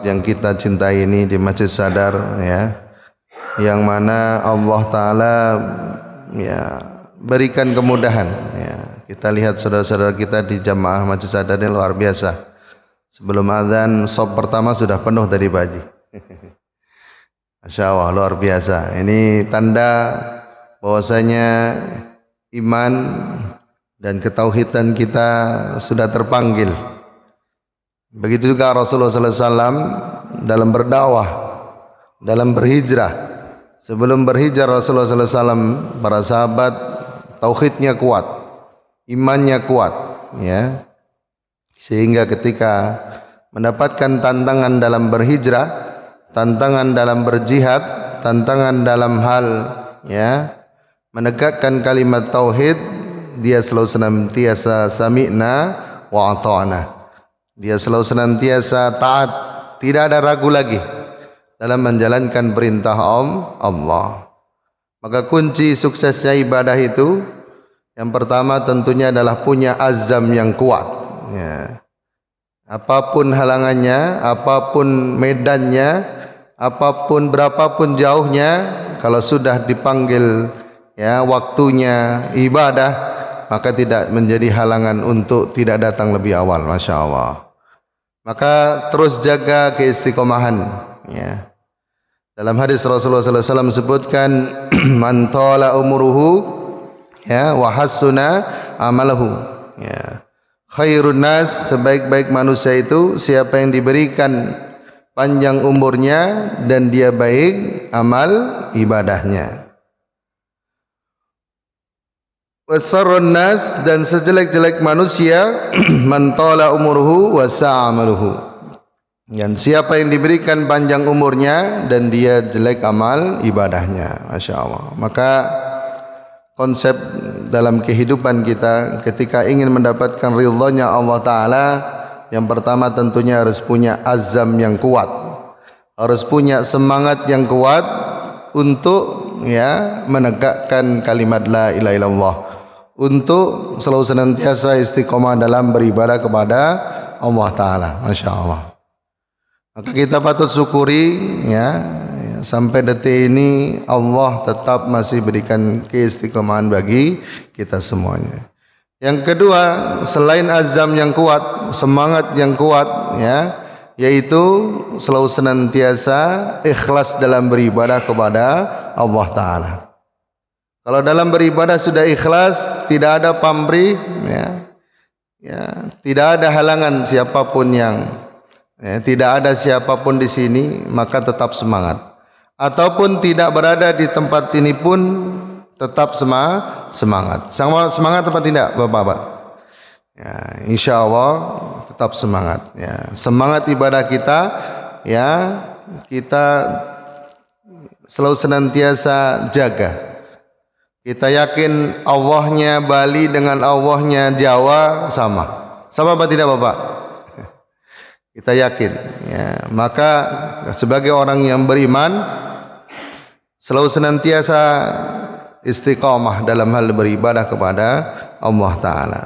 yang kita cintai ini di Masjid Sadar, ya, yang mana Allah Ta'ala ya berikan kemudahan, ya. Kita lihat saudara-saudara kita di jamaah Masjid Sadar ini luar biasa. Sebelum azan shop pertama sudah penuh dari baji. Masya Allah, luar biasa. Ini tanda bahwasanya iman dan ketauhidan kita sudah terpanggil. Begitu juga Rasulullah SAW dalam berdakwah, dalam berhijrah. Sebelum berhijrah Rasulullah SAW, para sahabat tauhidnya kuat, imannya kuat, ya. Sehingga ketika mendapatkan tantangan dalam berhijrah, tantangan dalam berjihad, tantangan dalam hal, ya, menegakkan kalimat tauhid, dia selalu senantiasa sami'na wa ata'na. Dia selalu senantiasa taat, tidak ada ragu lagi dalam menjalankan perintah Allah. Maka kunci suksesnya ibadah itu, yang pertama tentunya adalah punya azam yang kuat, ya. Apapun halangannya, apapun medannya, apapun berapapun jauhnya, kalau sudah dipanggil, ya, waktunya ibadah, maka tidak menjadi halangan untuk tidak datang lebih awal. Masya Allah. Maka terus jaga keistiqomahan, ya. Dalam hadis Rasulullah SAW sebutkan man tala umuruhu, ya, wa hasuna amalahu, ya. Khairun nas, sebaik-baik manusia itu siapa yang diberikan panjang umurnya dan dia baik amal ibadahnya. Wasarrun nas, dan sejelek-jelek manusia man tala umuruhu wa sa'amaluhu, dan siapa yang diberikan panjang umurnya dan dia jelek amal ibadahnya. Masya Allah. Maka konsep dalam kehidupan kita ketika ingin mendapatkan ridhonya Allah Ta'ala, yang pertama tentunya harus punya azam yang kuat, harus punya semangat yang kuat untuk, ya, menegakkan kalimat la ilaha illallah, untuk selalu senantiasa istiqomah dalam beribadah kepada Allah Ta'ala. Masya Allah. Maka kita patut syukuri, ya, sampai detik ini Allah tetap masih berikan keistiqomahan bagi kita semuanya. Yang kedua, selain azam yang kuat, semangat yang kuat, ya, yaitu selalu senantiasa ikhlas dalam beribadah kepada Allah Ta'ala. Kalau dalam beribadah sudah ikhlas, tidak ada pamrih, ya, tidak ada halangan siapapun yang, ya, tidak ada siapapun di sini, maka tetap semangat. Ataupun tidak berada di tempat sini pun tetap semangat. Semangat apa tidak, Bapak-bapak? Ya, insya Allah tetap semangat. Ya, semangat ibadah kita, ya, kita selalu senantiasa jaga. Kita yakin Allahnya Bali dengan Allahnya Jawa sama apa tidak, Bapak? Kita yakin, ya. Maka sebagai orang yang beriman selalu senantiasa istiqamah dalam hal beribadah kepada Allah Ta'ala.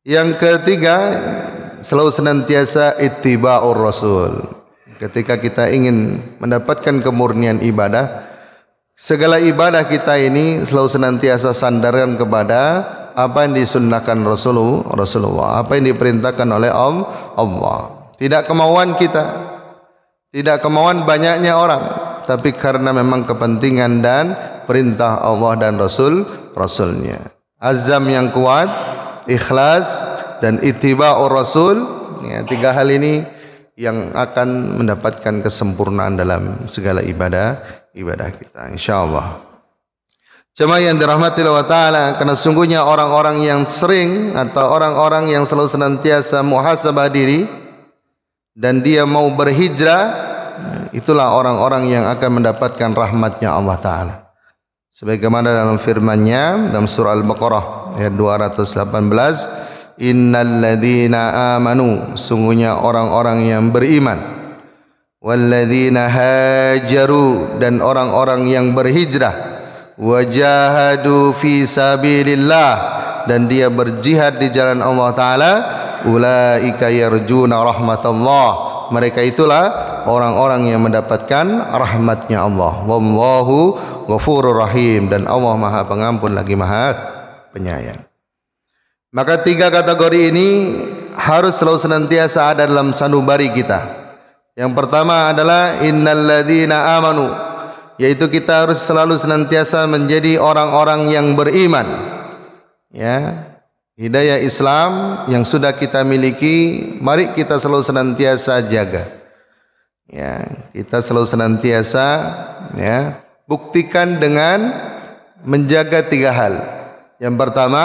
Yang ketiga, selalu senantiasa ittiba'ur Rasul. Ketika kita ingin mendapatkan kemurnian ibadah, segala ibadah kita ini selalu senantiasa sandarkan kepada apa yang disunnahkan Rasulullah, apa yang diperintahkan oleh Allah. Tidak kemauan kita, tidak kemauan banyaknya orang, tapi karena memang kepentingan dan perintah Allah dan Rasulnya. Azam yang kuat, ikhlas, dan ittiba'ur Rasul, ya, tiga hal ini yang akan mendapatkan kesempurnaan dalam segala ibadah kita, insyaallah. Jemaah yang dirahmati Allah Ta'ala, karena sungguhnya orang-orang yang sering atau orang-orang yang selalu senantiasa muhasabah diri dan dia mau berhijrah, itulah orang-orang yang akan mendapatkan rahmatnya Allah Ta'ala. Sebagaimana dalam firman-Nya dalam surah Al-Baqarah ayat 218, innal ladzina amanu, sungguhnya orang-orang yang beriman, walladzina hajaru, dan orang-orang yang berhijrah, wajahadu fi sabilillah, dan dia berjihad di jalan Allah Ta'ala, ulaika yarjuna rahmatullah, Mereka itulah orang-orang yang mendapatkan rahmatnya Allah. Wallahu ghafurur rahim, dan Allah Maha Pengampun lagi Maha Penyayang. Maka tiga kategori ini harus selalu senantiasa ada dalam sanubari kita. Yang pertama adalah innalladzina amanu, yaitu kita harus selalu senantiasa menjadi orang-orang yang beriman. Ya, hidayah Islam yang sudah kita miliki, mari kita selalu senantiasa jaga. Ya, kita selalu senantiasa buktikan dengan menjaga tiga hal. Yang pertama,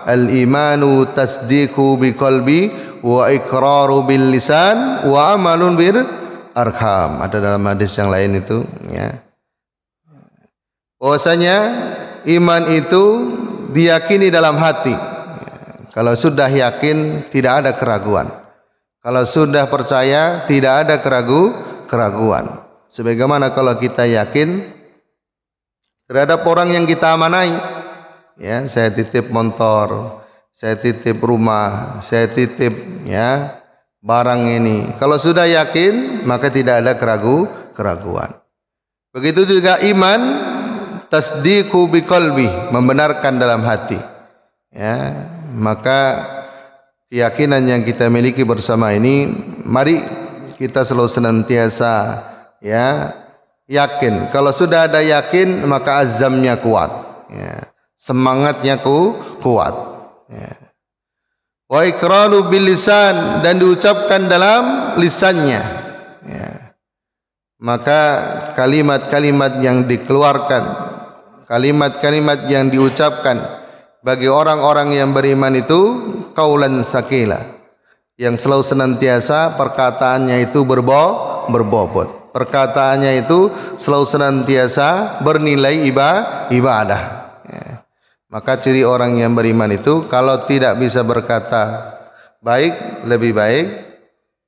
al-imanu tasdiqu biqalbi wa iqraru bil lisan wa amalun bil arham. Ada dalam hadis yang lain itu, ya. Bahwasanya iman itu diyakini dalam hati. Kalau sudah yakin, tidak ada keraguan. Kalau sudah percaya, tidak ada keraguan. Sebagaimana kalau kita yakin terhadap orang yang kita amanai, ya, saya titip motor, saya titip rumah, saya titip barang ini. Kalau sudah yakin, maka tidak ada keraguan. Begitu juga iman, tasdiqu biqalbi, membenarkan dalam hati. Ya, maka keyakinan yang kita miliki bersama ini, mari kita selalu senantiasa yakin. Kalau sudah ada yakin, maka azamnya kuat, ya, semangatnya kuat. Ya. Wa iqraru bil lisan, dan diucapkan dalam lisannya. Ya. Maka kalimat-kalimat yang dikeluarkan, kalimat-kalimat yang diucapkan bagi orang-orang yang beriman itu qaulan tsaqila, yang selalu senantiasa perkataannya itu berbobot. Perkataannya itu selalu senantiasa bernilai ibadah. Ya. Maka ciri orang yang beriman itu kalau tidak bisa berkata baik, lebih baik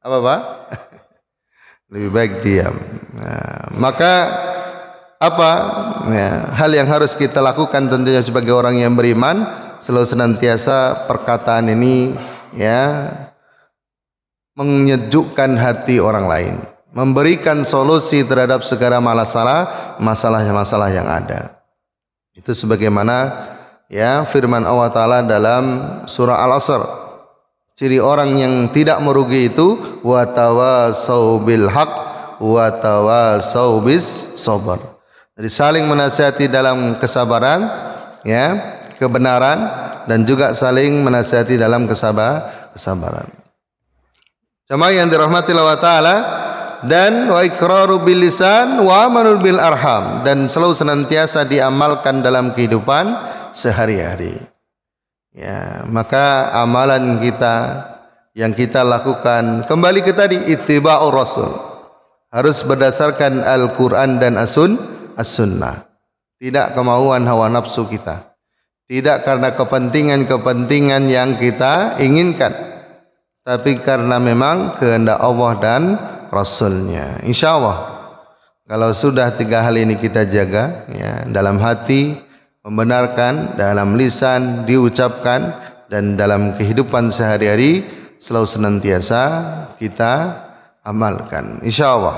apa Pak? Lebih baik diam. Nah, maka apa hal yang harus kita lakukan tentunya sebagai orang yang beriman, selalu senantiasa perkataan ini menyejukkan hati orang lain, memberikan solusi terhadap segala masalah yang ada. Itu sebagaimana firman Allah Ta'ala dalam surah Al-Asr, ciri orang yang tidak merugi itu wa tawasau bil haq wa tawasau bis sabar. Jadi saling menasihati dalam kesabaran, kebenaran, dan juga saling menasihati dalam kesabaran. Jamaah yang dirahmati Allah Ta'ala, dan wa iqraru bil lisan wa amalul bil arham, dan selalu senantiasa diamalkan dalam kehidupan sehari-hari. Ya, maka amalan kita yang kita lakukan kembali ke tadi ittiba'ur rasul, harus berdasarkan Al-Quran dan As-Sunnah. Tidak kemauan hawa nafsu kita, tidak karena kepentingan-kepentingan yang kita inginkan, tapi karena memang kehendak Allah dan Rasulnya. Insya Allah kalau sudah tiga hal ini kita jaga, dalam hati, membenarkan, dalam lisan, diucapkan, dan dalam kehidupan sehari-hari selalu senantiasa kita amalkan, insya Allah.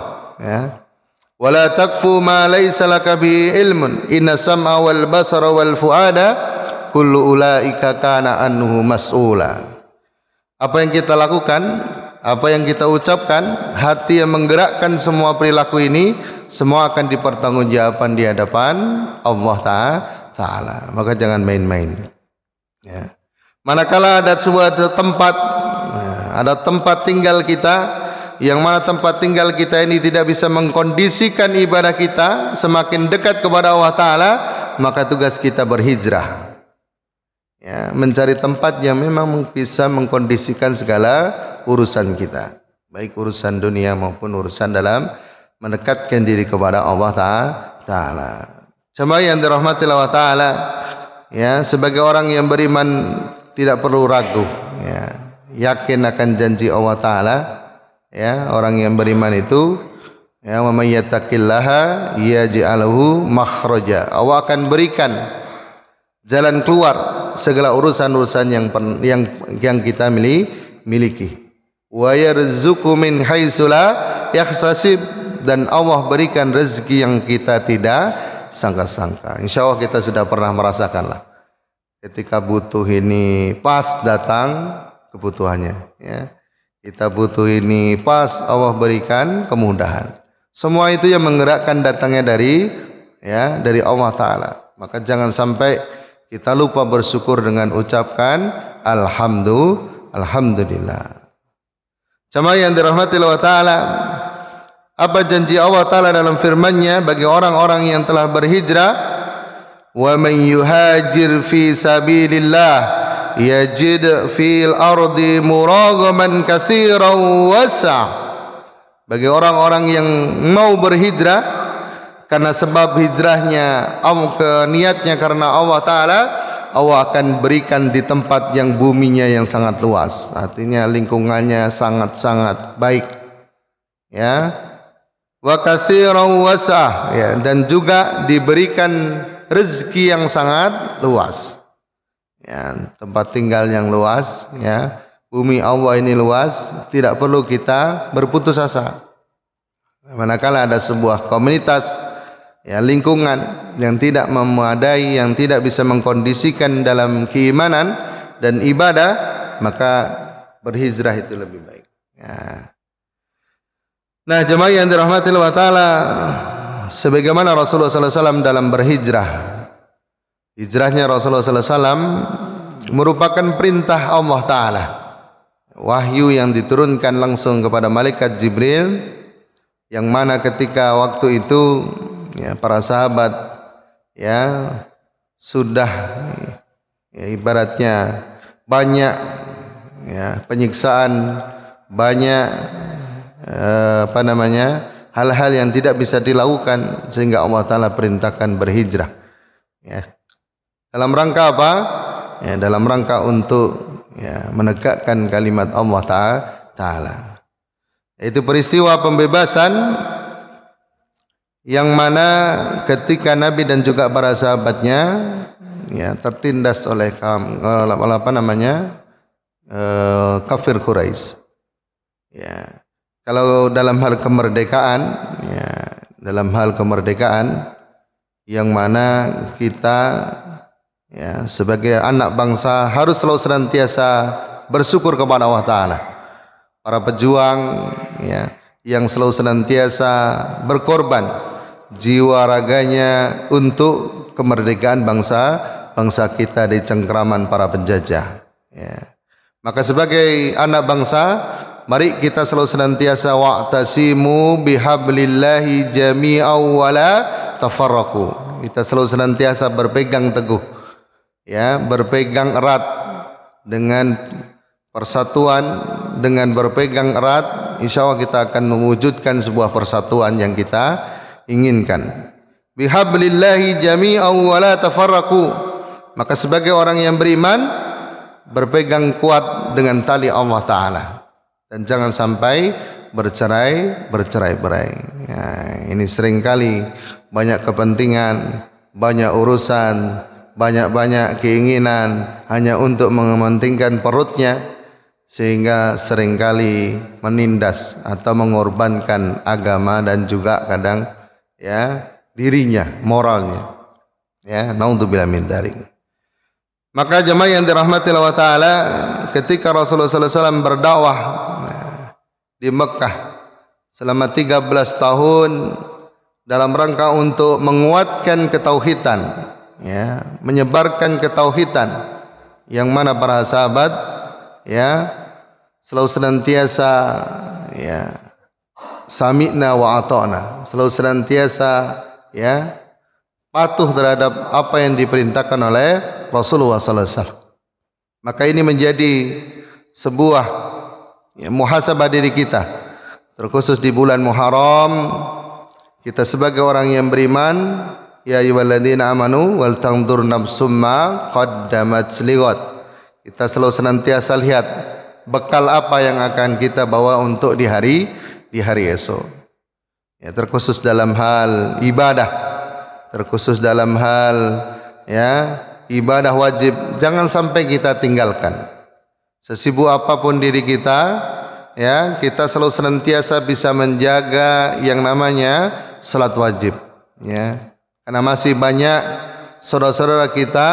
Wala takfu ma laysa laka bi ilmun inna sam'a wal basara wal fuada kullu ulaika kana anhu mas'ula. Apa yang kita lakukan, apa yang kita ucapkan, hati yang menggerakkan semua perilaku ini, semua akan dipertanggungjawabkan di hadapan Allah Ta'ala. Maka jangan main-main. Manakala ada sebuah tempat, ada tempat tinggal kita, yang mana tempat tinggal kita ini tidak bisa mengkondisikan ibadah kita semakin dekat kepada Allah Ta'ala, maka tugas kita berhijrah, mencari tempat yang memang bisa mengkondisikan segala urusan kita, baik urusan dunia maupun urusan dalam mendekatkan diri kepada Allah Ta'ala. Jemaah yang dirahmati Allah Ta'ala, sebagai orang yang beriman tidak perlu ragu, yakin akan janji Allah Ta'ala. Orang yang beriman itu wa may yattaqillaha yaj'alhu makhraja, Allah akan berikan jalan keluar segala urusan-urusan yang kita miliki. wa yarzuqu min haitsu la yahtasib, dan Allah berikan rezeki yang kita tidak sangka-sangka. Insyaallah kita sudah pernah merasakanlah. Ketika butuh ini pas datang kebutuhannya, ya. Kita butuh ini pas Allah berikan kemudahan. Semua itu yang menggerakkan datangnya dari Allah Ta'ala. Maka jangan sampai kita lupa bersyukur dengan ucapkan alhamdulillah. Jamaah yang dirahmati Allah Ta'ala, apa janji Allah Ta'ala dalam firman-Nya bagi orang-orang yang telah berhijrah? Wa man yuhajir fi sabilillah yajid fil ardi muragaman katsiran wasa'. Bagi orang-orang yang mau berhijrah karena sebab hijrahnya, niatnya karena Allah Ta'ala, Allah akan berikan di tempat yang buminya yang sangat luas. Artinya lingkungannya sangat-sangat baik. Ya. Wa katsiran wasa', ya, dan juga diberikan rezeki yang sangat luas. Ya, tempat tinggal yang luas, ya. Bumi Allah ini luas, tidak perlu kita berputus asa. Manakala ada sebuah komunitas, ya, lingkungan yang tidak memadai, yang tidak bisa mengkondisikan dalam keimanan dan ibadah, maka berhijrah itu lebih baik. Ya. Nah, jemaah yang dirahmati Allah Ta'ala, sebagaimana Rasulullah SAW dalam berhijrah, hijrahnya Rasulullah SAW merupakan perintah Allah Ta'ala, wahyu yang diturunkan langsung kepada malaikat Jibril, yang mana ketika waktu itu, ya, para sahabat, ya, sudah, ya, ibaratnya banyak, ya, penyiksaan, banyak hal-hal yang tidak bisa dilakukan, sehingga Allah Ta'ala perintahkan berhijrah, ya. Dalam rangka apa? Ya, dalam rangka untuk, ya, menegakkan kalimat Allah Ta'ala. Itu peristiwa pembebasan yang mana ketika Nabi dan juga para sahabatnya, ya, tertindas oleh kafir Quraisy. Ya. Kalau dalam hal kemerdekaan, ya, dalam hal kemerdekaan yang mana kita, ya, sebagai anak bangsa harus selalu senantiasa bersyukur kepada Allah Ta'ala. Para pejuang, ya, yang selalu senantiasa berkorban jiwa raganya untuk kemerdekaan bangsa kita dari cengkraman para penjajah, ya. Maka sebagai anak bangsa, mari kita selalu senantiasa wa'tasimu bihablillahi jami'an wa la tafarraqu. Kita selalu senantiasa berpegang teguh, ya, berpegang erat dengan persatuan. Dengan berpegang erat, insyaallah kita akan mewujudkan sebuah persatuan yang kita inginkan. Bihablillahi jami'an wa la tafarraqu. Maka sebagai orang yang beriman, berpegang kuat dengan tali Allah Ta'ala, dan jangan sampai bercerai-berai. Ya, ini seringkali banyak kepentingan, banyak urusan, banyak keinginan hanya untuk mementingkan perutnya, sehingga seringkali menindas atau mengorbankan agama dan juga kadang, ya, dirinya, moralnya. Ya, naudzubillah min dzalik. Maka jemaah yang dirahmati Allah Ta'ala, ketika Rasulullah SAW berdakwah di Mekah selama 13 tahun dalam rangka untuk menguatkan ketauhidan, ya, menyebarkan ketauhidan, yang mana para sahabat, ya, selalu senantiasa, ya, sami'na wa ata'na, selalu senantiasa, ya, patuh terhadap apa yang diperintahkan oleh Rasulullah SAW. Maka ini menjadi sebuah, ya, muhasabah diri kita, terkhusus di bulan Muharram. Kita sebagai orang yang beriman, ya ayyuhalladzina amanu wal tanzur nafsum ma qaddamat lighad. Kita selalu senantiasa lihat bekal apa yang akan kita bawa untuk di hari esok. Ya, terkhusus dalam hal ibadah, terkhusus dalam hal, ya, ibadah wajib, jangan sampai kita tinggalkan. Sesibuk apapun diri kita, ya kita selalu senantiasa bisa menjaga yang namanya salat wajib, ya. Karena masih banyak saudara-saudara kita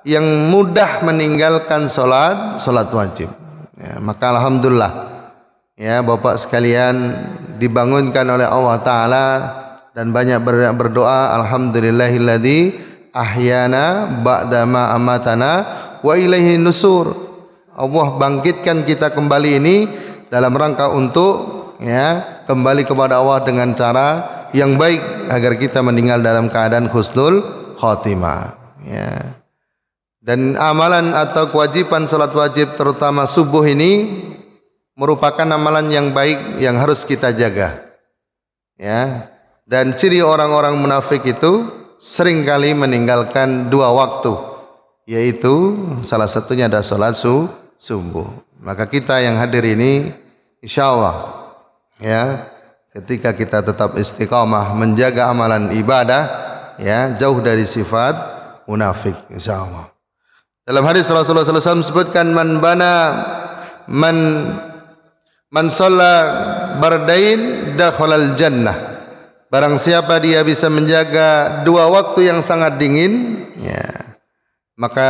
yang mudah meninggalkan salat wajib. Ya, maka alhamdulillah, ya Bapak sekalian dibangunkan oleh Allah Taala dan banyak berdoa, alhamdulillahilladzi ahyana ba'da ma amatana wa ilaihi nusur. Allah bangkitkan kita kembali ini dalam rangka untuk, ya, kembali kepada Allah dengan cara yang baik agar kita meninggal dalam keadaan husnul khotimah, ya. Dan amalan atau kewajiban salat wajib terutama subuh ini merupakan amalan yang baik yang harus kita jaga, ya. Dan ciri orang-orang munafik itu seringkali meninggalkan dua waktu, yaitu salah satunya adalah salat subuh. Maka kita yang hadir ini insyaallah, ya, ketika kita tetap istiqamah menjaga amalan ibadah, ya, jauh dari sifat munafik insyaallah. Dalam hadis Rasulullah SAW sebutkan man shalla bardain dakhalal jannah. Barang siapa dia bisa menjaga dua waktu yang sangat dingin, ya, maka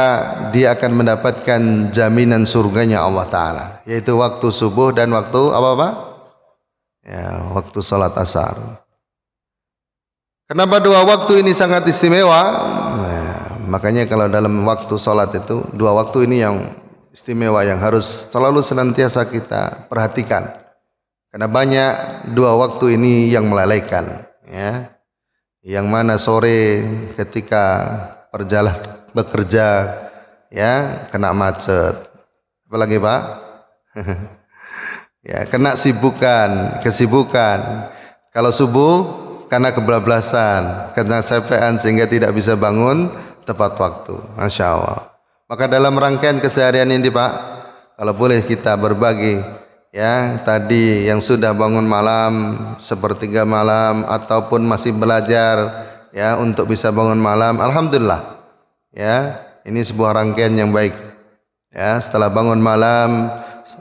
dia akan mendapatkan jaminan surganya Allah Ta'ala, yaitu waktu subuh dan waktu apa? Ya, waktu salat asar. Kenapa dua waktu ini sangat istimewa? Nah, makanya kalau dalam waktu salat itu dua waktu ini yang istimewa yang harus selalu senantiasa kita perhatikan. Karena banyak dua waktu ini yang melalaikan, ya. Yang mana sore ketika perjalanan bekerja, ya, kena macet. Apalagi Pak? Ya, kena kesibukan. Kalau subuh karena kebablasan, karena capean sehingga tidak bisa bangun tepat waktu. Masya Allah. Maka dalam rangkaian keseharian ini Pak, kalau boleh kita berbagi, ya, tadi yang sudah bangun malam, sepertiga malam, ataupun masih belajar, ya, untuk bisa bangun malam, alhamdulillah, ya, ini sebuah rangkaian yang baik, ya. Setelah bangun malam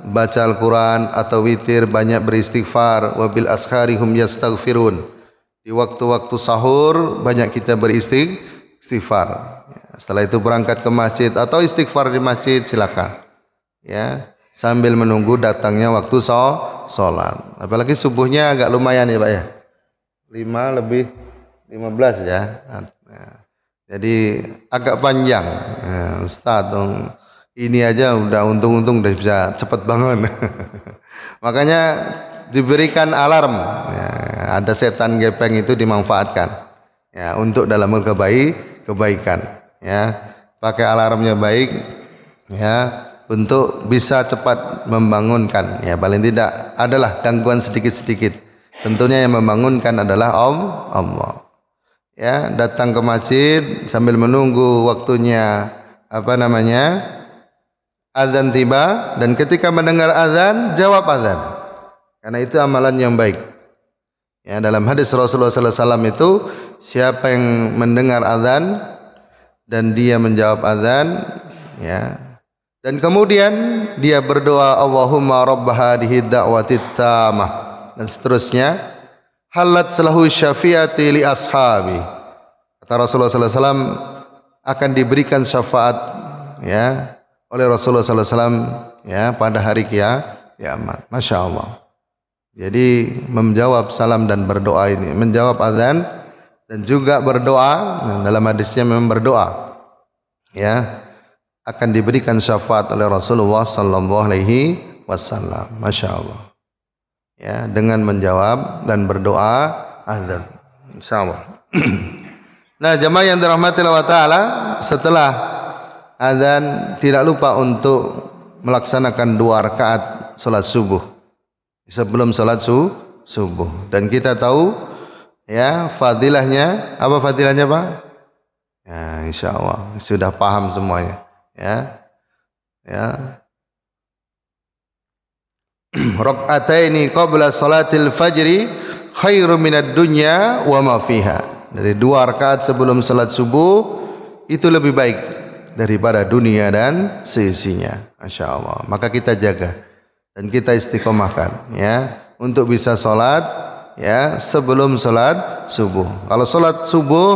baca Al-Quran atau witir, banyak beristighfar, wabil ashari hum yastaghfirun. Di waktu-waktu sahur banyak kita beristighfar, ya. Setelah itu berangkat ke masjid atau istighfar di masjid silakan, ya, sambil menunggu datangnya waktu sholat. Apalagi subuhnya agak lumayan ya Pak, ya, 5:15 ya. Jadi agak panjang, ya, Ustaz, ini aja udah untung-untung udah bisa cepat bangun. Makanya diberikan alarm, ya, ada setan gepeng itu dimanfaatkan, ya, untuk dalam kebaikan, ya, pakai alarmnya baik, ya, untuk bisa cepat membangunkan, ya, paling tidak adalah gangguan sedikit-sedikit. Tentunya yang membangunkan adalah Allah. Ya, datang ke masjid sambil menunggu waktunya azan tiba, dan ketika mendengar azan jawab azan, karena itu amalan yang baik. Ya, dalam hadis Rasulullah SAW itu siapa yang mendengar azan dan dia menjawab azan, ya, dan kemudian dia berdoa Allahumma rabb hadhihi da'wati tammah dan seterusnya, halat salahu syafiati li ashabi. Kata Rasulullah SAW akan diberikan syafaat, ya, oleh Rasulullah SAW, ya, pada hari kiamat. Masya Allah. Jadi menjawab salam dan berdoa ini, menjawab azan dan juga berdoa, nah, dalam hadisnya memang berdoa, ya, akan diberikan syafaat oleh Rasulullah SAW. Masya Allah. Ya, dengan menjawab dan berdoa azan, insyaallah. Nah, jemaah yang dirahmati Allah Ta'ala, setelah azan tidak lupa untuk melaksanakan 2 rakaat salat subuh sebelum salat subuh. Dan kita tahu, ya, fadilahnya, apa fadilahnya Pak? Ya, insyaallah sudah paham semuanya, ya. Ya. Rakaataini qabla salatil fajri khairum minad dunya wa ma fiha. Dari 2 rakaat sebelum salat subuh itu lebih baik daripada dunia dan seisinya. Masya Allah. Maka kita jaga dan kita istiqomahkan ya untuk bisa sholat ya sebelum sholat subuh. Kalau sholat subuh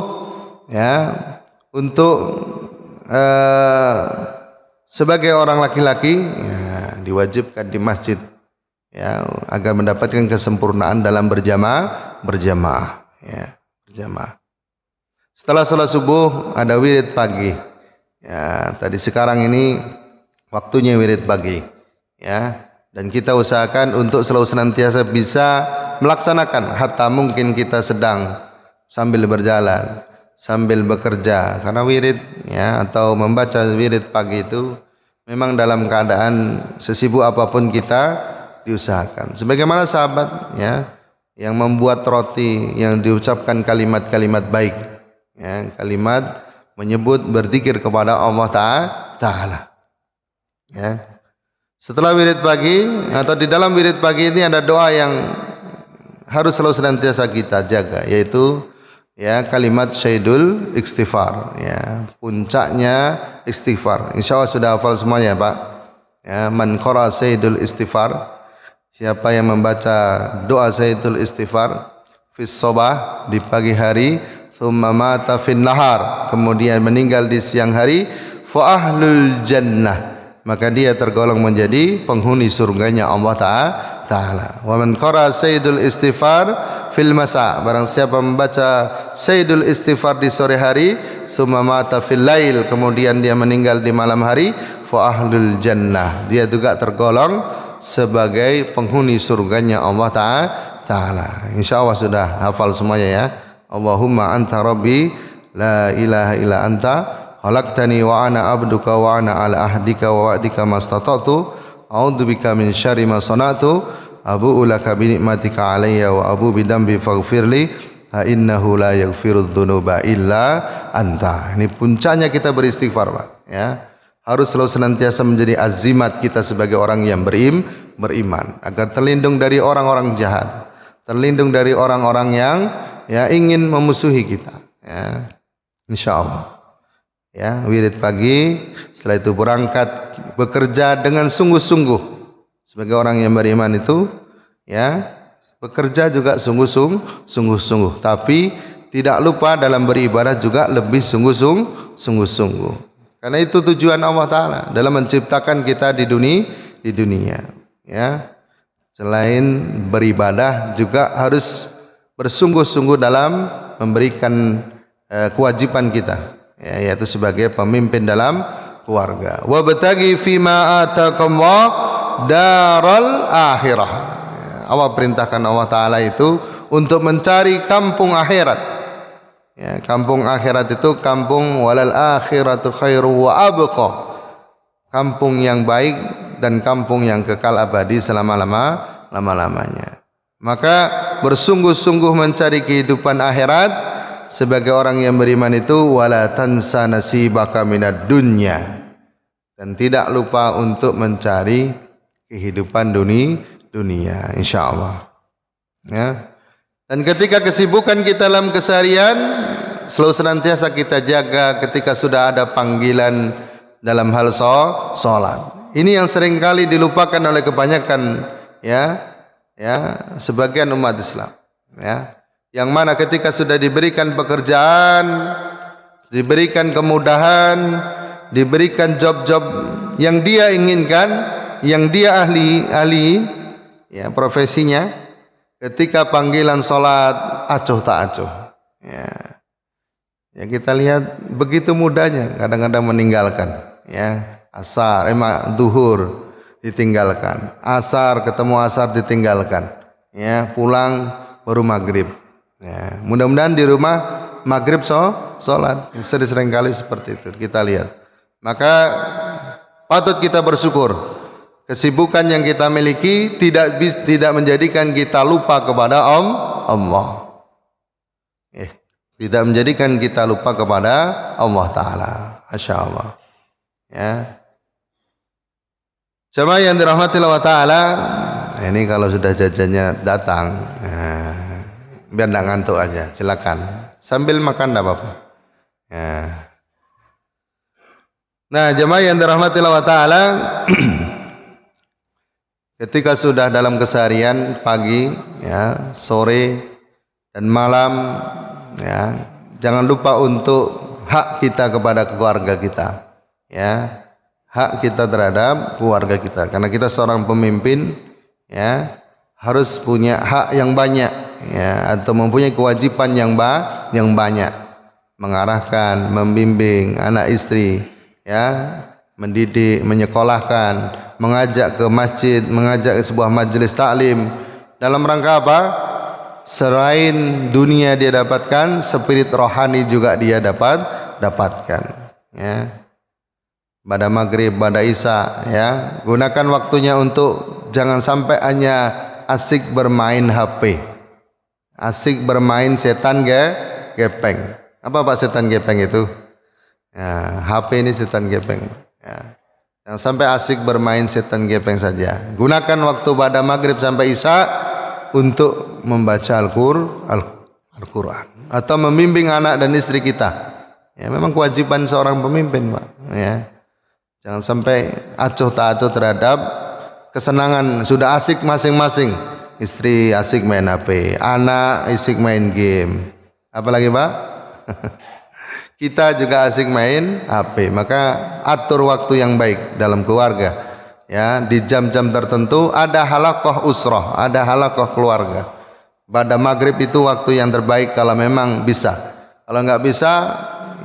ya untuk sebagai orang laki-laki ya, diwajibkan di masjid ya agar mendapatkan kesempurnaan dalam berjamaah ya, berjamaah. Setelah sholat subuh ada wirid pagi ya, tadi sekarang ini waktunya wirid pagi ya, dan kita usahakan untuk selalu senantiasa bisa melaksanakan hatta mungkin kita sedang sambil berjalan, sambil bekerja, karena wirid ya atau membaca wirid pagi itu memang dalam keadaan sesibuk apapun kita diusahakan. Sebagaimana sahabat ya yang membuat roti yang diucapkan kalimat-kalimat baik ya, kalimat menyebut berzikir kepada Allah Ta'ala ya. Setelah wirid pagi atau di dalam wirid pagi ini ada doa yang harus selalu senantiasa kita jaga, yaitu ya kalimat Sayyidul Istighfar ya, puncaknya istighfar. Insyaallah sudah hafal semuanya Pak ya. Man qara Sayyidul Istighfar, siapa yang membaca doa Sayyidul Istighfar fis sabah di pagi hari, thumma mata fin nahar, kemudian meninggal di siang hari, fa ahlul jannah, maka dia tergolong menjadi penghuni surganya Allah Ta'ala. Wa man qara Sayyidul Istighfar fil masa, barang siapa membaca Sayyidul Istighfar di sore hari, summa mata fil lail, kemudian dia meninggal di malam hari, fa ahlul jannah, dia juga tergolong sebagai penghuni surganya Allah Ta'ala. Insyaallah sudah hafal semuanya ya. Allahumma anta rabbi la ilaha illa anta khalaqtani wa ana abduka wa ana ala ahdika wa wa'dika mastata'tu a'udzubika min syarri ma sana'tu abu'u laka bi ni'matika alayya wa abu bi dambi faghfirli fa innahu la yaghfirudz dzunuba illa anta. Ini puncaknya kita beristighfar Pak ya. Harus selalu senantiasa menjadi azimat kita sebagai orang yang beriman agar terlindung dari orang-orang jahat, terlindung dari orang-orang yang ya ingin memusuhi kita ya. Insyaallah ya, wirid pagi, setelah itu berangkat bekerja dengan sungguh-sungguh. Sebagai orang yang beriman itu ya bekerja juga sungguh-sungguh, tapi tidak lupa dalam beribadah juga lebih sungguh-sungguh. Karena itu tujuan Allah Ta'ala dalam menciptakan kita di dunia ya. Selain beribadah juga harus bersungguh-sungguh dalam memberikan kewajiban kita ya, yaitu sebagai pemimpin dalam keluarga. Wa bataghi fima ataqallah daral akhirah. Allah perintahkan Allah Ta'ala itu untuk mencari kampung akhirat ya, kampung akhirat itu kampung walal akhiratu khairu wa abqa, kampung yang baik dan kampung yang kekal abadi selama-lamanya. Maka bersungguh-sungguh mencari kehidupan akhirat sebagai orang yang beriman itu, wala tansa nasibaka minad dunya, dan tidak lupa untuk mencari kehidupan dunia insyaallah ya. Dan ketika kesibukan kita dalam keseharian selalu senantiasa kita jaga ketika sudah ada panggilan dalam hal sholat. Ini yang seringkali dilupakan oleh kebanyakan ya sebagian umat Islam ya, yang mana ketika sudah diberikan pekerjaan, diberikan kemudahan, diberikan job-job yang dia inginkan, yang dia ahli ya profesinya, ketika panggilan sholat acuh tak acuh ya kita lihat begitu mudahnya kadang-kadang meninggalkan ya. Duhur ditinggalkan, asar ketemu asar ditinggalkan ya, pulang baru maghrib ya. Mudah-mudahan di rumah maghrib sholat. Sering kali seperti itu kita lihat. Maka patut kita bersyukur kesibukan yang kita miliki tidak menjadikan kita lupa kepada Allah tidak menjadikan kita lupa kepada Allah Ta'ala. Masya Allah ya. Jemaah yang dirahmati Allah Ta'ala, ini kalau sudah jajannya datang biar tidak ngantuk aja, silakan sambil makan tidak apa-apa ya. Nah jemaah yang dirahmati Allah Ta'ala, Ketika sudah dalam keseharian pagi, ya, sore dan malam, ya, jangan lupa untuk hak kita kepada keluarga kita, ya, hak kita terhadap keluarga kita. Karena kita seorang pemimpin, ya, harus punya hak yang banyak, ya, atau mempunyai kewajiban yang banyak, mengarahkan, membimbing anak istri, ya, mendidik, menyekolahkan, mengajak ke masjid, mengajak ke sebuah majelis taklim. Dalam rangka apa? Selain dunia dia dapatkan, spirit rohani juga dia dapatkan. Ya. Pada maghrib, pada isya, ya, gunakan waktunya untuk jangan sampai hanya asik bermain HP, asik bermain setan gepeng. Apa Pak setan gepeng itu? Ya, HP ini setan gepeng. Ya. Jangan sampai asik bermain setan gepeng saja. Gunakan waktu pada maghrib sampai isya untuk membaca Al-Quran atau membimbing anak dan istri kita. Ya, memang kewajiban seorang pemimpin, Pak. Ya. Jangan sampai acuh tak acuh terhadap kesenangan. Sudah asik masing-masing. Istri asik main HP, anak asik main game. Apalagi Pak? Kita juga asik main HP, maka atur waktu yang baik dalam keluarga. Ya, di jam-jam tertentu ada halaqah usrah, ada halaqah keluarga. Pada maghrib itu waktu yang terbaik kalau memang bisa. Kalau nggak bisa,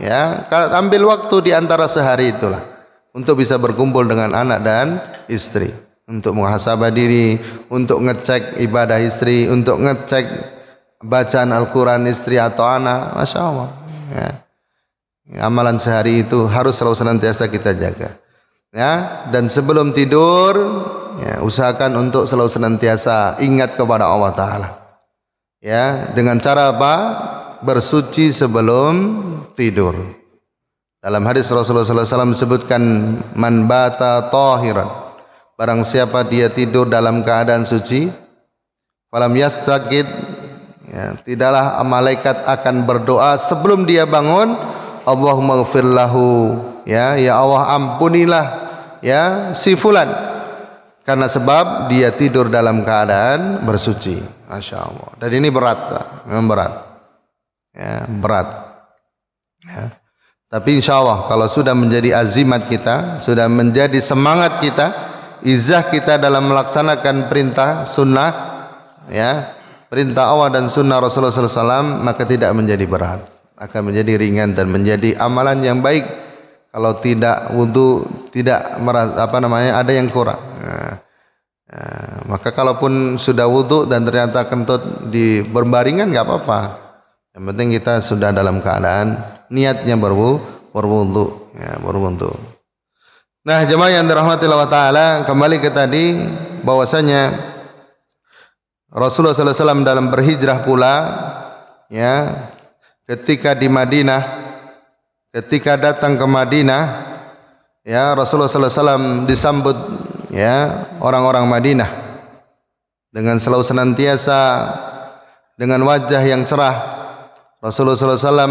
ya, ambil waktu di antara sehari itulah untuk bisa berkumpul dengan anak dan istri, untuk muhasabah diri, untuk ngecek ibadah istri, untuk ngecek bacaan Al-Quran istri atau anak. Masya Allah. Ya. Amalan sehari itu harus selalu senantiasa kita jaga, ya. Dan sebelum tidur, ya, usahakan untuk selalu senantiasa ingat kepada Allah Ta'ala, ya. Dengan cara apa? Bersuci sebelum tidur. Dalam hadis Rasulullah SAW disebutkan, man bata tahiran, barang siapa dia tidur dalam keadaan suci, falam yastaqid, ya, tidaklah malaikat akan berdoa sebelum dia bangun, Allahumma ghfir lahu, ya Allah ampunilah, ya, si fulan, karena sebab dia tidur dalam keadaan bersuci. Masya Allah. Dan ini berat, memang berat, ya, berat, ya. Tapi insya Allah kalau sudah menjadi azimat kita, sudah menjadi semangat kita, izah kita dalam melaksanakan perintah sunnah, ya, perintah Allah dan sunnah Rasulullah SAW, maka tidak menjadi berat, akan menjadi ringan dan menjadi amalan yang baik. Kalau tidak wudu, tidak merasa ada yang kurang. Maka kalaupun sudah wudu dan ternyata kentut di berbaringan, nggak apa-apa. Yang penting kita sudah dalam keadaan niatnya berwudu, ya, berwudu. Nah, jemaah yang dirahmati Allah Ta'ala, kembali ke tadi bahwasanya Rasulullah SAW dalam berhijrah pula, ya, ketika di Madinah, ketika datang ke Madinah, ya, Rasulullah SAW disambut, ya, orang-orang Madinah dengan selalu senantiasa dengan wajah yang cerah. Rasulullah SAW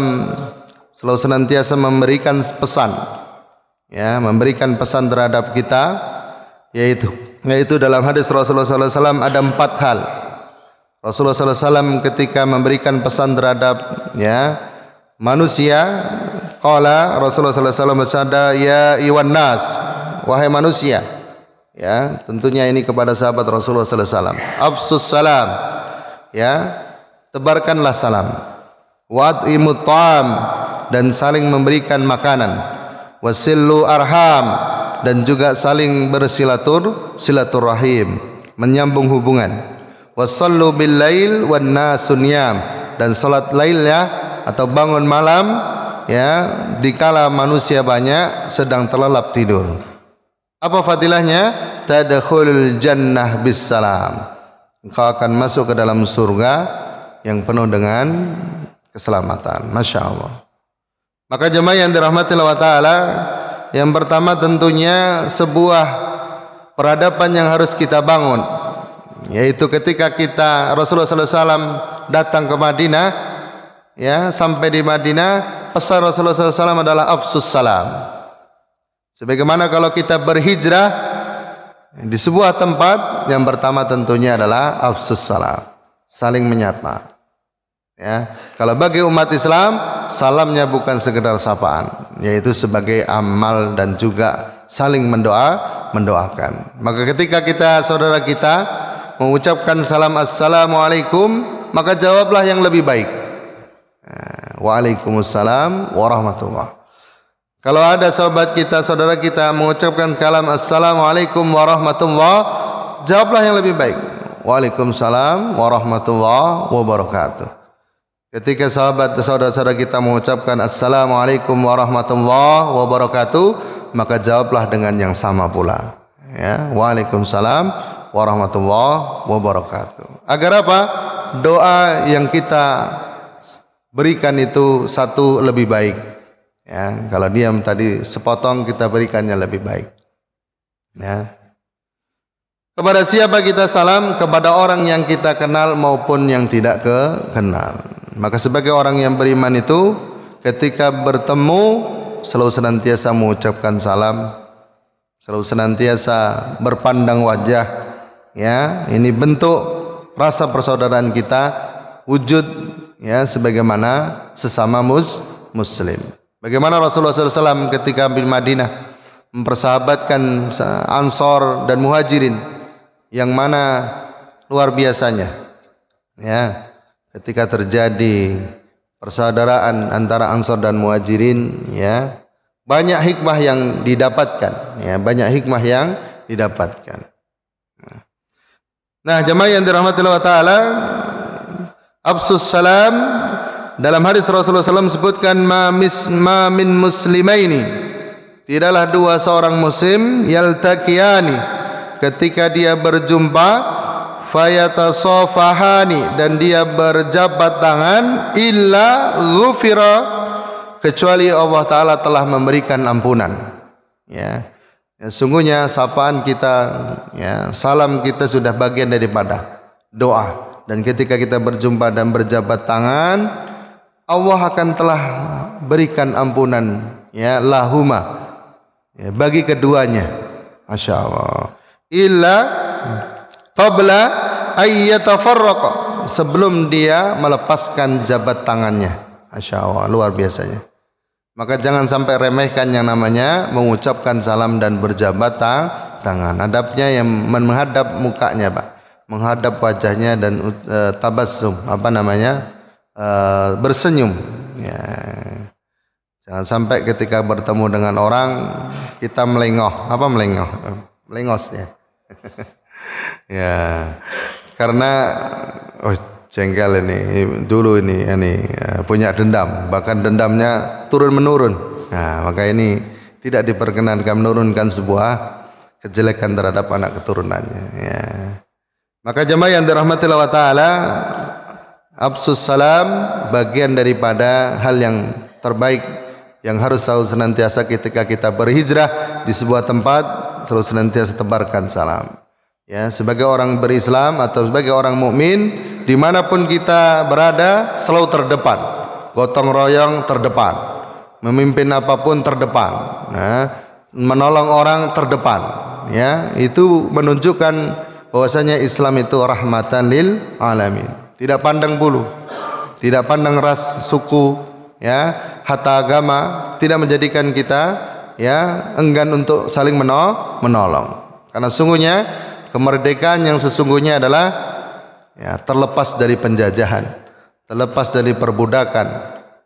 selalu senantiasa memberikan pesan, ya, memberikan pesan terhadap kita, yaitu dalam hadis Rasulullah SAW ada 4 hal. Rasulullah SAW ketika memberikan pesan terhadap, ya, manusia, qala Rasulullah SAW bersabda, ya iwan nas, wahai manusia, ya, tentunya ini kepada sahabat Rasulullah SAW, absus salam, ya, tebarkanlah salam, wa'imut ta'am, dan saling memberikan makanan, wasillu arham, dan juga saling bersilaturahim, menyambung hubungan, wasallu bil lail wan nasun niyam, dan salat lailnya atau bangun malam, ya, dikala manusia banyak sedang terlelap tidur. Apa fadilahnya? Tadkhulul jannah bis salam, engkau akan masuk ke dalam surga yang penuh dengan keselamatan. Masya Allah. Maka jemaah yang dirahmati Allah Ta'ala, yang pertama tentunya sebuah peradaban yang harus kita bangun, yaitu ketika kita Rasulullah SAW datang ke Madinah, ya, sampai di Madinah, pesan Rasulullah SAW adalah afsus salam. Sebagaimana kalau kita berhijrah, Di sebuah tempat yang pertama tentunya adalah afsus salam, saling menyapa. Ya, kalau bagi umat Islam salamnya bukan sekedar sapaan, yaitu sebagai amal dan juga saling mendoakan. Maka ketika saudara kita mengucapkan salam assalamualaikum, maka jawablah yang lebih baik. Waalaikumsalam warahmatullah. Kalau ada saudara kita mengucapkan kalam assalamualaikum warahmatullah, jawablah yang lebih baik. Waalaikumsalam warahmatullah wabarakatuh. Ketika saudara kita mengucapkan assalamualaikum warahmatullah wabarakatuh, maka jawablah dengan yang sama pula. Ya, waalaikumsalam warahmatullah wabarakatuh. Agar apa? Doa yang kita berikan itu satu lebih baik. Ya, kalau diam tadi sepotong, kita berikannya lebih baik. Ya. Kepada siapa kita salam? Kepada orang yang kita kenal maupun yang tidak kenal. Maka sebagai orang yang beriman itu, ketika bertemu selalu senantiasa mengucapkan salam, selalu senantiasa berpandang wajah. Ya, ini bentuk rasa persaudaraan kita wujud, ya, sebagaimana sesama muslim. Bagaimana Rasulullah SAW ketika di Madinah mempersahabatkan Ansor dan Muhajirin, yang mana luar biasanya, ya, ketika terjadi persaudaraan antara Ansor dan Muhajirin, ya, banyak hikmah yang didapatkan, ya, banyak hikmah yang didapatkan. Nah, jemaah yang dirahmati Allah Ta'ala, afsus salam, dalam hadis Rasulullah SAW sebutkan ma min muslimaini, tidaklah dua seorang muslim yaltaqiyani, ketika dia berjumpa, fayatasafahani, dan dia berjabat tangan, illa ghufira, kecuali Allah Ta'ala telah memberikan ampunan. Ya, sungguhnya sapaan kita, ya, salam kita sudah bagian daripada doa. Dan ketika kita berjumpa dan berjabat tangan, Allah akan telah berikan ampunan, ya, lahuma, ya, bagi keduanya. Masya Allah. Illa qabla ayyatafarraqa, sebelum dia melepaskan jabat tangannya. Masya Allah, luar biasanya. Maka jangan sampai remehkan yang namanya mengucapkan salam dan berjabat tangan. Adabnya yang menghadap mukanya, Pak, menghadap wajahnya dan tabassum, bersenyum. Ya. Jangan sampai ketika bertemu dengan orang kita melengos, ya. Ya, karena jengkel ini dulu ini punya dendam, bahkan dendamnya turun menurun. Nah, maka ini tidak diperkenankan menurunkan sebuah kejelekan terhadap anak keturunannya. Ya. Maka jemaah yang dirahmati Allah Ta'ala, afsus salam bagian daripada hal yang terbaik yang harus selalu senantiasa ketika kita berhijrah di sebuah tempat, selalu senantiasa tebarkan salam. Ya, sebagai orang berislam atau sebagai orang mukmin, dimanapun kita berada selalu terdepan, gotong royong terdepan, memimpin apapun terdepan, nah, menolong orang terdepan. Ya, itu menunjukkan bahwasanya Islam itu rahmatan lil alamin. Tidak pandang bulu, tidak pandang ras, suku, ya, hatta agama, tidak menjadikan kita, ya, enggan untuk saling menolong. Karena sungguhnya kemerdekaan yang sesungguhnya adalah, ya, terlepas dari penjajahan, terlepas dari perbudakan,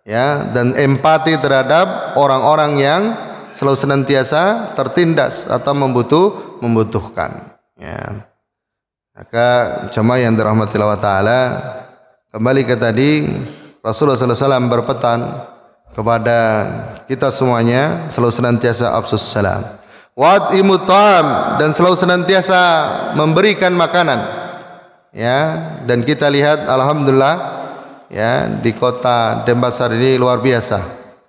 ya, dan empati terhadap orang-orang yang selalu senantiasa tertindas atau membutuhkan. Ya. Maka jemaah yang dirahmati Allah Ta'ala, kembali ke tadi, Rasulullah SAW berpesan kepada kita semuanya selalu senantiasa afsus salam, wa'imut ta'am, dan selalu senantiasa memberikan makanan. Ya, dan kita lihat alhamdulillah, ya, di kota Denpasar ini luar biasa,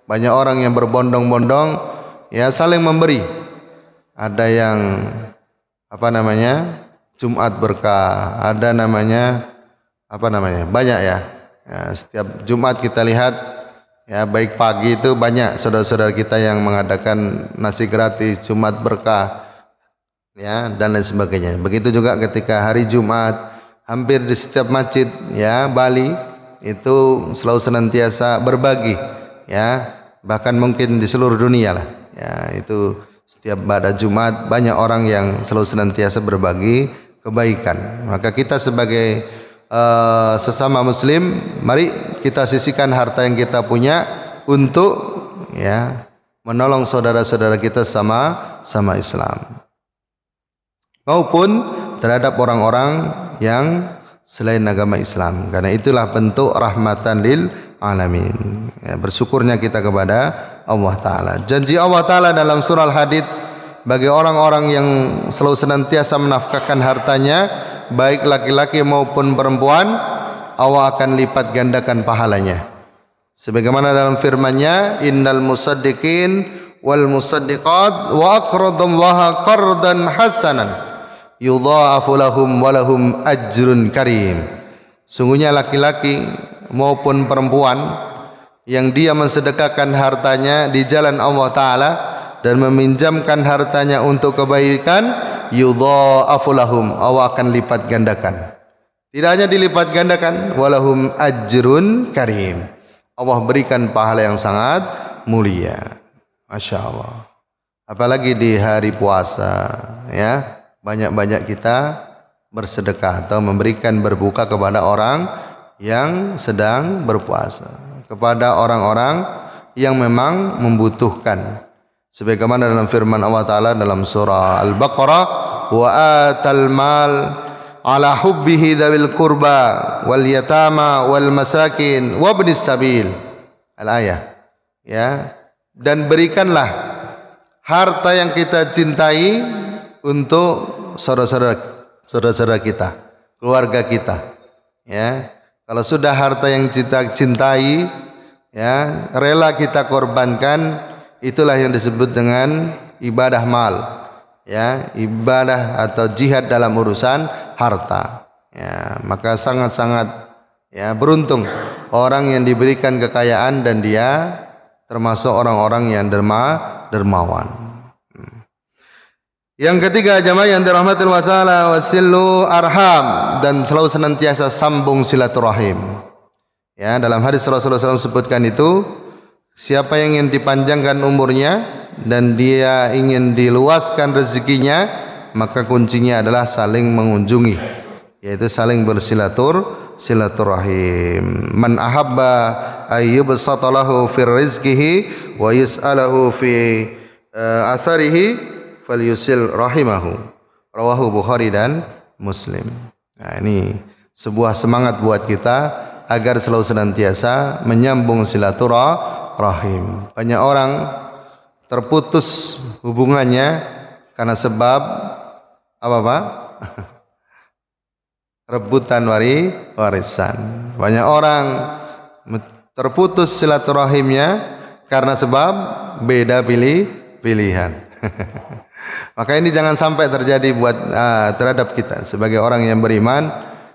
banyak orang yang berbondong-bondong, ya, saling memberi. Ada yang Jumat berkah, ada banyak, ya. Ya, setiap Jumat kita lihat, ya, baik pagi itu banyak saudara-saudara kita yang mengadakan nasi gratis, Jumat berkah. ya, dan lain sebagainya. Begitu juga ketika hari Jumat, hampir di setiap masjid ya Bali itu selalu senantiasa berbagi, ya, bahkan mungkin di seluruh dunia lah, ya, itu setiap pada Jumat banyak orang yang selalu senantiasa berbagi kebaikan. Maka kita sebagai sesama Muslim, mari kita sisihkan harta yang kita punya untuk ya menolong saudara-saudara kita sama Islam, maupun terhadap orang-orang yang selain agama Islam, karena itulah bentuk rahmatan lil alamin, ya, bersyukurnya kita kepada Allah Ta'ala. Janji Allah Ta'ala dalam surah Al-Hadid bagi orang-orang yang selalu senantiasa menafkahkan hartanya, baik laki-laki maupun perempuan, Allah akan lipat gandakan pahalanya. Sebagaimana dalam firman-Nya, innal musaddiqin wal musaddiqat wa aqradallaha qardan hasanan yudha'afu lahum wa lahum ajrun karim. Sungguhnya laki-laki maupun perempuan yang dia mensedekahkan hartanya di jalan Allah Ta'ala dan meminjamkan hartanya untuk kebaikan, yudha'afu lahum, Allah akan lipat gandakan. Tidak hanya dilipat gandakan, walahum ajrun karim, Allah berikan pahala yang sangat mulia. Masya Allah. Apalagi di hari puasa, ya, banyak-banyak kita bersedekah atau memberikan berbuka kepada orang yang sedang berpuasa, kepada orang-orang yang memang membutuhkan. Sebagaimana dalam firman Allah Ta'ala dalam surah Al-Baqarah, wa atal mal ala hubbihi dzawil qurba wal yatama wal masakin wa ibnis sabil. Al-ayah, ya, dan berikanlah harta yang kita cintai untuk saudara-saudara kita, keluarga kita, ya. Kalau sudah harta yang kita cintai, ya, rela kita korbankan, itulah yang disebut dengan ibadah mal, ya, ibadah atau jihad dalam urusan harta, ya. Maka sangat-sangat, ya, beruntung orang yang diberikan kekayaan dan dia termasuk orang-orang yang dermawan. Yang ketiga, jamaah yang dirahmati Allah Ta'ala, wasilu arham, dan selalu senantiasa sambung silaturahim. Ya, dalam hadis Rasulullah SAW sebutkan itu, siapa yang ingin dipanjangkan umurnya dan dia ingin diluaskan rezekinya, maka kuncinya adalah saling mengunjungi, yaitu saling silaturahim. Man ahabba ayyubsata lahu fi rizqihi wa yus'alahu fi atharihi falyusil rahimahu. Rawahu Bukhari dan Muslim. Nah, ini sebuah semangat buat kita agar selalu senantiasa menyambung silaturahim. Banyak orang terputus hubungannya karena sebab apa Pak? Rebutan warisan. Banyak orang terputus silaturahimnya karena sebab beda pilihan. Maka ini jangan sampai terjadi buat terhadap kita sebagai orang yang beriman,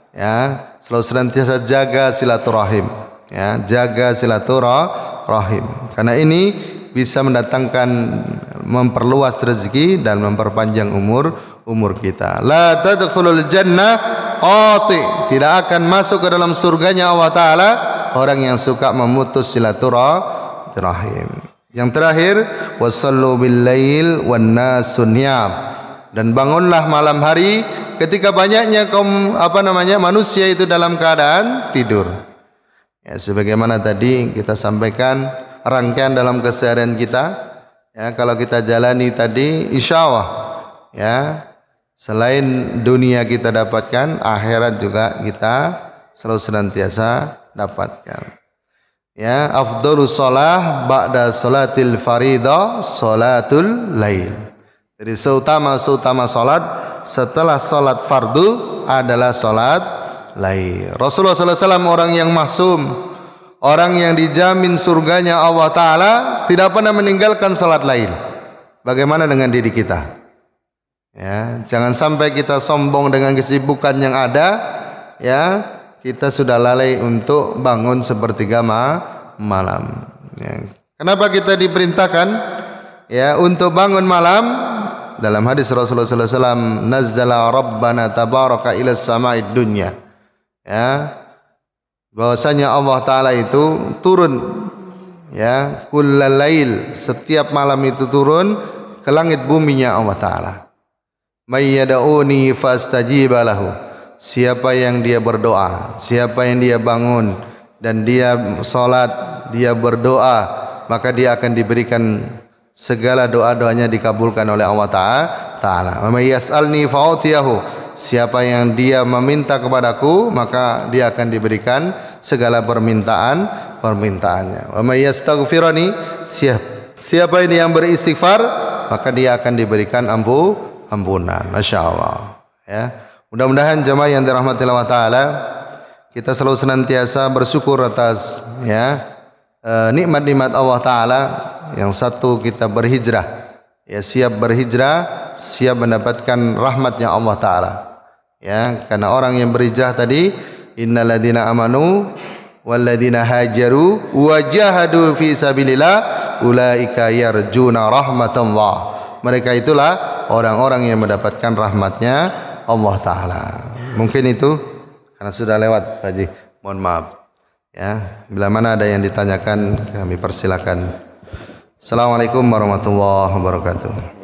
ya, selalu senantiasa jaga silaturahim, ya, jaga silaturahim, karena ini bisa mendatangkan, memperluas rezeki dan memperpanjang umur kita. La tadkhulul jannah qati, tidak akan masuk ke dalam surganya Allah Ta'ala orang yang suka memutus silaturahim. Yang terakhir, wasallu bil lail wan nasun niyam, dan bangunlah malam hari ketika banyaknya manusia itu dalam keadaan tidur. Ya, sebagaimana tadi kita sampaikan rangkaian dalam keseharian kita, ya, kalau kita jalani tadi, insya Allah, ya, selain dunia kita dapatkan, akhirat juga kita selalu senantiasa dapatkan. Ya, afdhalus shalah ba'da salatil faridah salatul lail. Jadi seutama salat setelah salat fardu adalah salat lail. Rasulullah sallallahu alaihi wasallam orang yang maksum, orang yang dijamin surganya Allah Ta'ala, tidak pernah meninggalkan salat lail. Bagaimana dengan diri kita? Ya, jangan sampai kita sombong dengan kesibukan yang ada, ya, kita sudah lalai untuk bangun sepertiga malam. Ya. Kenapa kita diperintahkan, ya, untuk bangun malam? dalam hadis Rasulullah sallallahu alaihi wasallam, nazzala rabbana tabaraka ila sama'id dunya. Ya, bahwasanya Allah taala itu turun, ya, kullal lail, setiap malam itu turun ke langit buminya Allah taala. May yad'uni fastajiba lahu, siapa yang dia berdoa, siapa yang dia bangun dan dia salat, dia berdoa, maka dia akan diberikan segala doa-doanya dikabulkan oleh Allah taala. Wa may yas'alni fa'utiyahu, siapa yang dia meminta kepadaku, maka dia akan diberikan segala permintaannya. Wa may yastaghfirani, siapa ini yang beristighfar, maka dia akan diberikan ampunan. Masya Allah. Ya, mudah-mudahan jemaah yang dirahmati Allah taala, kita selalu senantiasa bersyukur atas, ya, nikmat-nikmat Allah taala. Yang satu, kita berhijrah, ya, siap berhijrah, siap mendapatkan rahmatnya Allah taala. Ya, karena orang yang berhijrah tadi, innalladzina amanu walladzina hajaru wajahadu fi sabilillah ulaika yarjuna rahmatallah. Mereka itulah orang-orang yang mendapatkan rahmatnya Allah taala. Mungkin itu karena sudah lewat Pak Haji, mohon maaf. Ya, bila mana ada yang ditanyakan kami persilakan. Assalamualaikum warahmatullahi wabarakatuh.